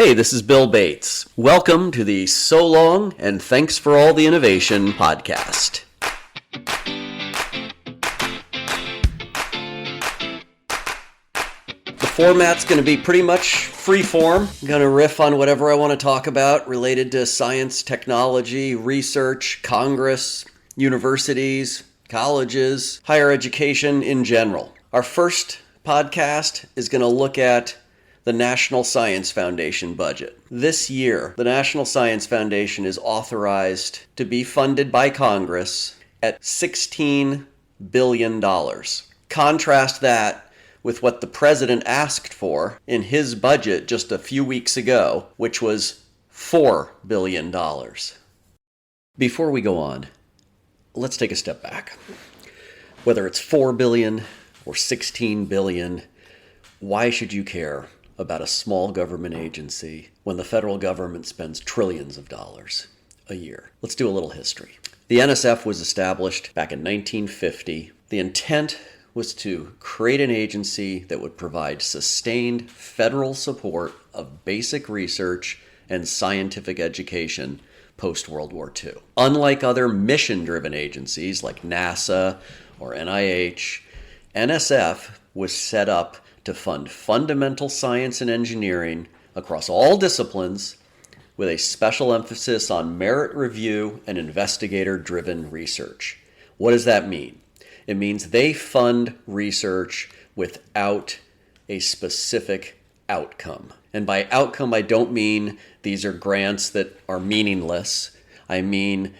Hey, this is Bill Bates. Welcome to the So Long and Thanks for All the Innovation podcast. The format's going to be pretty much free form. I'm going to riff on whatever I want to talk about related to science, technology, research, Congress, universities, colleges, higher education in general. Our first podcast is going to look at the National Science Foundation budget. This year, the National Science Foundation is authorized to be funded by Congress at $16 billion. Contrast that with what the president asked for in his budget just a few weeks ago, which was $4 billion. Before we go on, let's take a step back. Whether it's $4 billion or $16 billion, why should you care about a small government agency when the federal government spends trillions of dollars a year? Let's do a little history. The NSF was established back in 1950. The intent was to create an agency that would provide sustained federal support of basic research and scientific education post-World War II. Unlike other mission-driven agencies like NASA or NIH, NSF was set up to fund fundamental science and engineering across all disciplines with a special emphasis on merit review and investigator-driven research. What does that mean? It means they fund research without a specific outcome. And by outcome, I don't mean these are grants that are meaningless. I mean,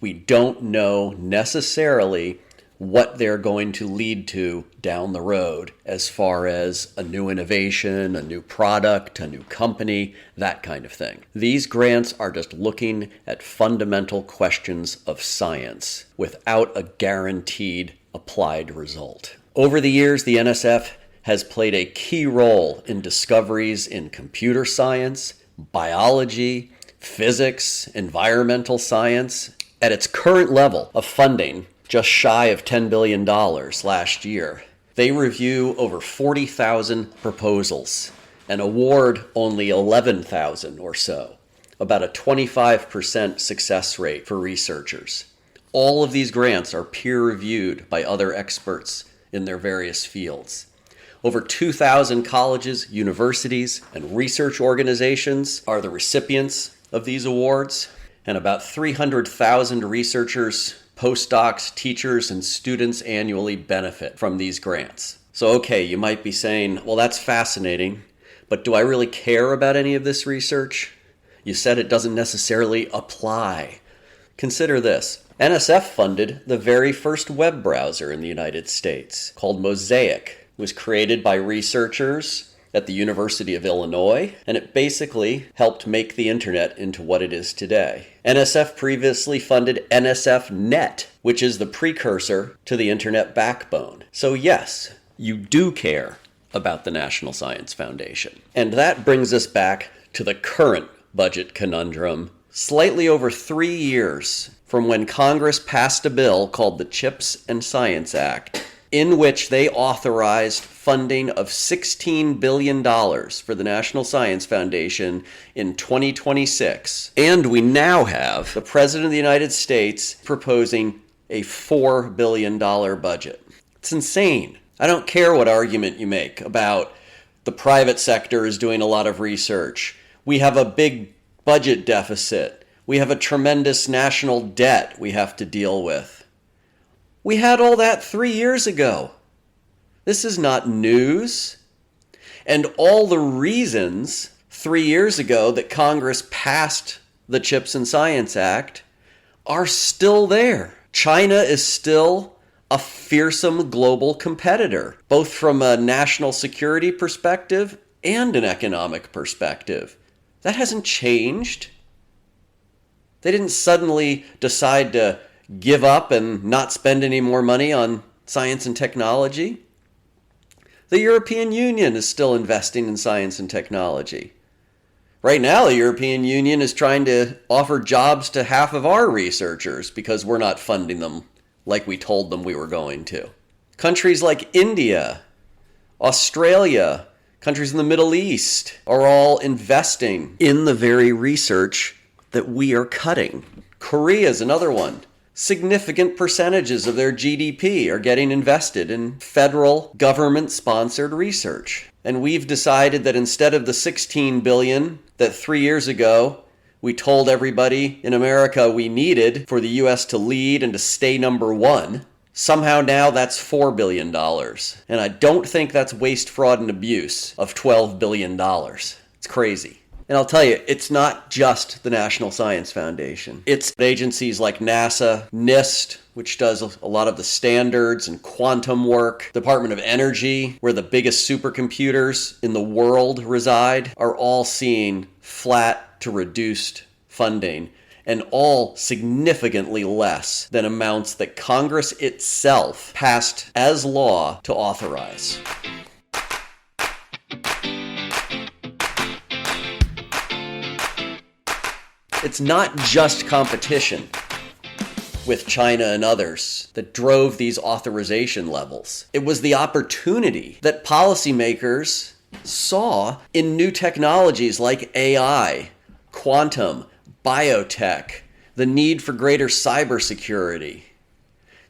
we don't know necessarily what they're going to lead to down the road as far as a new innovation, a new product, a new company, that kind of thing. These grants are just looking at fundamental questions of science without a guaranteed applied result. Over the years, the NSF has played a key role in discoveries in computer science, biology, physics, environmental science. At its current level of funding, just shy of $10 billion last year, they review over 40,000 proposals and award only 11,000 or so, about a 25% success rate for researchers. All of these grants are peer-reviewed by other experts in their various fields. Over 2,000 colleges, universities, and research organizations are the recipients of these awards, and about 300,000 researchers, postdocs, teachers, and students annually benefit from these grants. So, okay, you might be saying, well, that's fascinating, but do I really care about any of this research? You said it doesn't necessarily apply. Consider this. NSF funded the very first web browser in the United States, called Mosaic. It was created by researchers at the University of Illinois, and it basically helped make the internet into what it is today. NSF previously funded NSFNet, which is the precursor to the internet backbone. So yes, you do care about the National Science Foundation. And that brings us back to the current budget conundrum, slightly over 3 years from when Congress passed a bill called the CHIPS and Science Act, in which they authorized funding of $16 billion for the National Science Foundation in 2026. And we now have the President of the United States proposing a $4 billion budget. It's insane. I don't care what argument you make about the private sector is doing a lot of research. We have a big budget deficit. We have a tremendous national debt we have to deal with. We had all that 3 years ago. This is not news. And all the reasons 3 years ago that Congress passed the CHIPS and Science Act are still there. China is still a fearsome global competitor, both from a national security perspective and an economic perspective. That hasn't changed. They didn't suddenly decide to give up and not spend any more money on science and technology. The European Union is still investing in science and technology. Right now, the European Union is trying to offer jobs to half of our researchers because we're not funding them like we told them we were going to. Countries like India, Australia, Countries in the Middle East are all investing in the very research that we are cutting. Korea is another one. Significant percentages of their GDP are getting invested in federal government-sponsored research. And we've decided that instead of the $16 billion that 3 years ago we told everybody in America we needed for the U.S. to lead and to stay number one, somehow now that's $4 billion. And I don't think that's waste, fraud, and abuse of $12 billion. It's crazy. And I'll tell you, it's not just the National Science Foundation. It's agencies like NASA, NIST, which does a lot of the standards and quantum work, Department of Energy, where the biggest supercomputers in the world reside, are all seeing flat to reduced funding, and all significantly less than amounts that Congress itself passed as law to authorize. It's not just competition with China and others that drove these authorization levels. It was the opportunity that policymakers saw in new technologies like AI, quantum, biotech, the need for greater cybersecurity.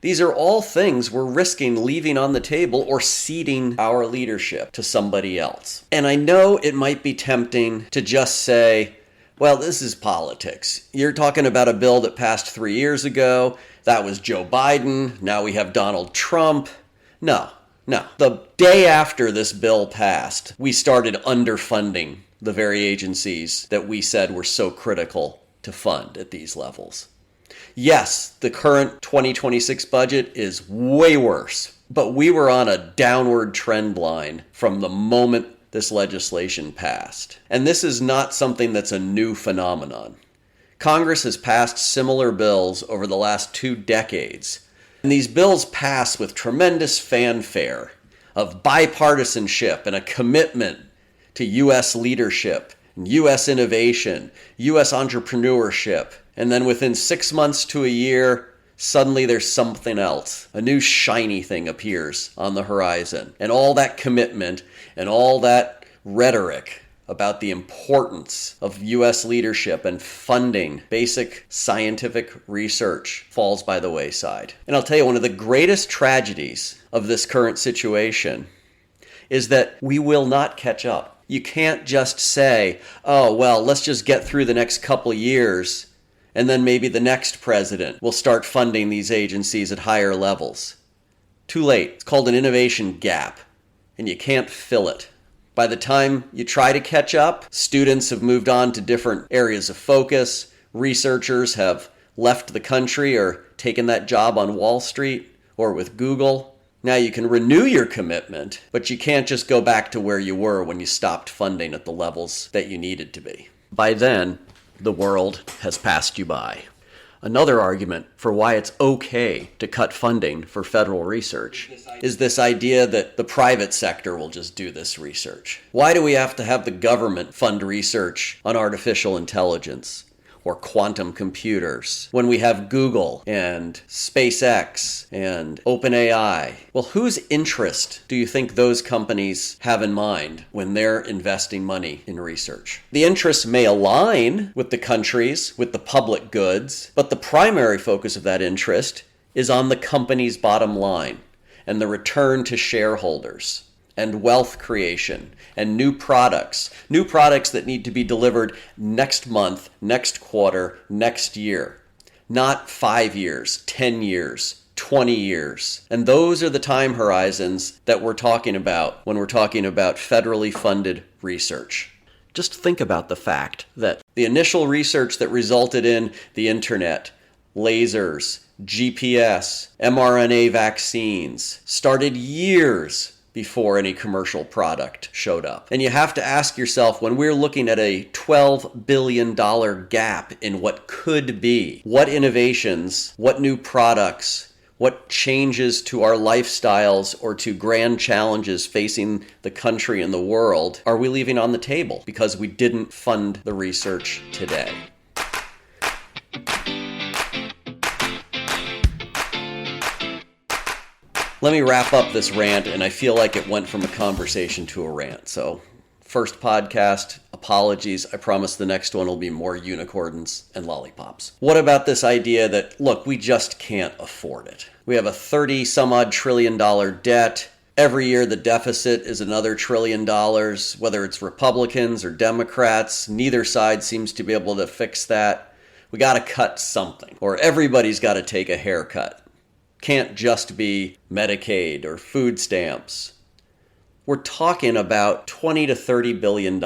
These are all things we're risking leaving on the table or ceding our leadership to somebody else. And I know it might be tempting to just say, well, this is politics. You're talking about a bill that passed 3 years ago. That was Joe Biden. Now we have Donald Trump. No. The day after this bill passed, we started underfunding the very agencies that we said were so critical to fund at these levels. Yes, the current 2026 budget is way worse, but we were on a downward trend line from the moment this legislation passed. And this is not something that's a new phenomenon. Congress has passed similar bills over the last 2 decades, and these bills pass with tremendous fanfare of bipartisanship and a commitment to U.S. leadership, U.S. innovation, U.S. entrepreneurship. And then within 6 months to a year, suddenly there's something else. A new shiny thing appears on the horizon. And all that commitment and all that rhetoric about the importance of U.S. leadership and funding basic scientific research falls by the wayside. And I'll tell you, one of the greatest tragedies of this current situation is that we will not catch up. You can't just say, oh, well, let's just get through the next couple years, and then maybe the next president will start funding these agencies at higher levels. Too late. It's called an innovation gap, and you can't fill it. By the time you try to catch up, students have moved on to different areas of focus, researchers have left the country or taken that job on Wall Street or with Google. Now you can renew your commitment, but you can't just go back to where you were when you stopped funding at the levels that you needed to be. By then, the world has passed you by. Another argument for why it's okay to cut funding for federal research is this idea that the private sector will just do this research. Why do we have to have the government fund research on artificial intelligence or quantum computers when we have Google and SpaceX and OpenAI? Well, whose interest do you think those companies have in mind when they're investing money in research? The interests may align with the countries, with the public goods, but the primary focus of that interest is on the company's bottom line and the return to shareholders and wealth creation and new products that need to be delivered next month, next quarter, next year, not 5 years, 10 years, 20 years. And those are the time horizons that we're talking about when we're talking about federally funded research. Just think about the fact that the initial research that resulted in the internet, lasers, GPS, mRNA vaccines started years before any commercial product showed up. And you have to ask yourself, when we're looking at a $12 billion gap in what could be, what innovations, what new products, what changes to our lifestyles or to grand challenges facing the country and the world are we leaving on the table because we didn't fund the research today? Let me wrap up this rant, and I feel like it went from a conversation to a rant. So, first podcast, apologies. I promise the next one will be more unicorns and lollipops. What about this idea that, look, we just can't afford it? We have a 30 some odd trillion dollar debt. Every year the deficit is another $1 trillion, whether it's Republicans or Democrats. Neither side seems to be able to fix that. We got to cut something, or everybody's got to take a haircut. Can't just be Medicaid or food stamps. We're talking about $20 to $30 billion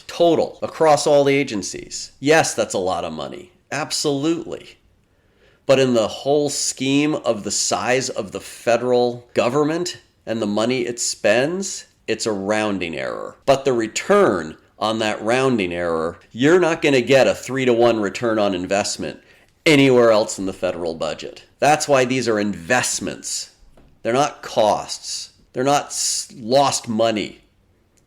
total across all the agencies. Yes, that's a lot of money. Absolutely. But in the whole scheme of the size of the federal government and the money it spends, it's a rounding error. But the return on that rounding error, you're not going to get a 3-to-1 return on investment anywhere else in the federal budget. That's why these are investments. They're not costs. They're not lost money.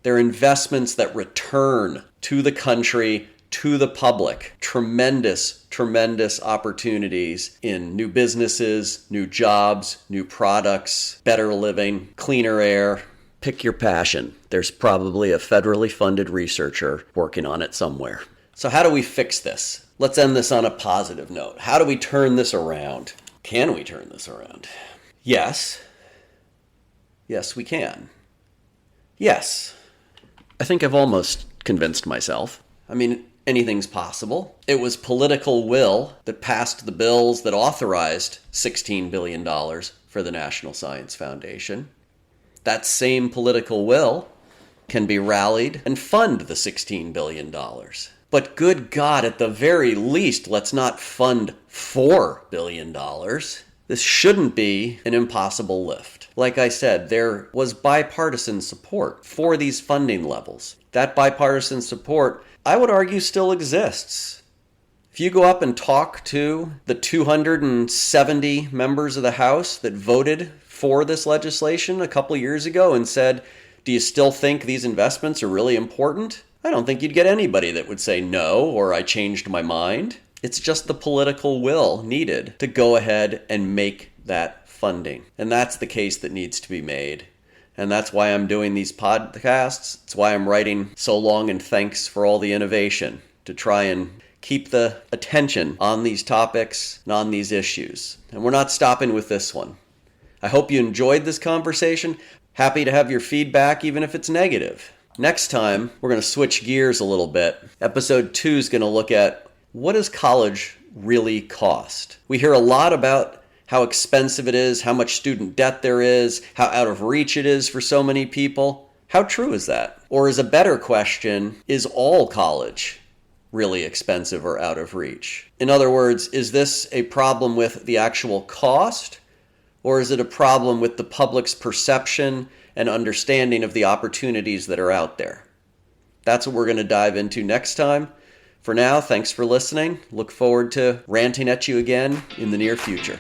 They're investments that return to the country, to the public. Tremendous, tremendous opportunities in new businesses, new jobs, new products, better living, cleaner air. Pick your passion. There's probably a federally funded researcher working on it somewhere. So how do we fix this? Let's end this on a positive note. How do we turn this around? Can we turn this around? Yes. Yes, we can. Yes. I think I've almost convinced myself. I mean, anything's possible. It was political will that passed the bills that authorized $16 billion for the National Science Foundation. That same political will can be rallied and fund the $16 billion. But good God, at the very least, let's not fund $4 billion. This shouldn't be an impossible lift. Like I said, there was bipartisan support for these funding levels. That bipartisan support, I would argue, still exists. If you go up and talk to the 270 members of the House that voted for this legislation a couple years ago and said, do you still think these investments are really important? I don't think you'd get anybody that would say no, or I changed my mind. It's just the political will needed to go ahead and make that funding. And that's the case that needs to be made. And that's why I'm doing these podcasts. It's why I'm writing so long, and thanks for all the innovation to try and keep the attention on these topics and on these issues. And we're not stopping with this one. I hope you enjoyed this conversation. Happy to have your feedback, even if it's negative. Next time, we're going to switch gears a little bit. Episode 2 is going to look at, what does college really cost? We hear a lot about how expensive it is, how much student debt there is, how out of reach it is for so many people. How true is that? Or is a better question, is all college really expensive or out of reach? In other words, is this a problem with the actual cost, or is it a problem with the public's perception and understanding of the opportunities that are out there? That's what we're going to dive into next time. For now, thanks for listening. Look forward to ranting at you again in the near future.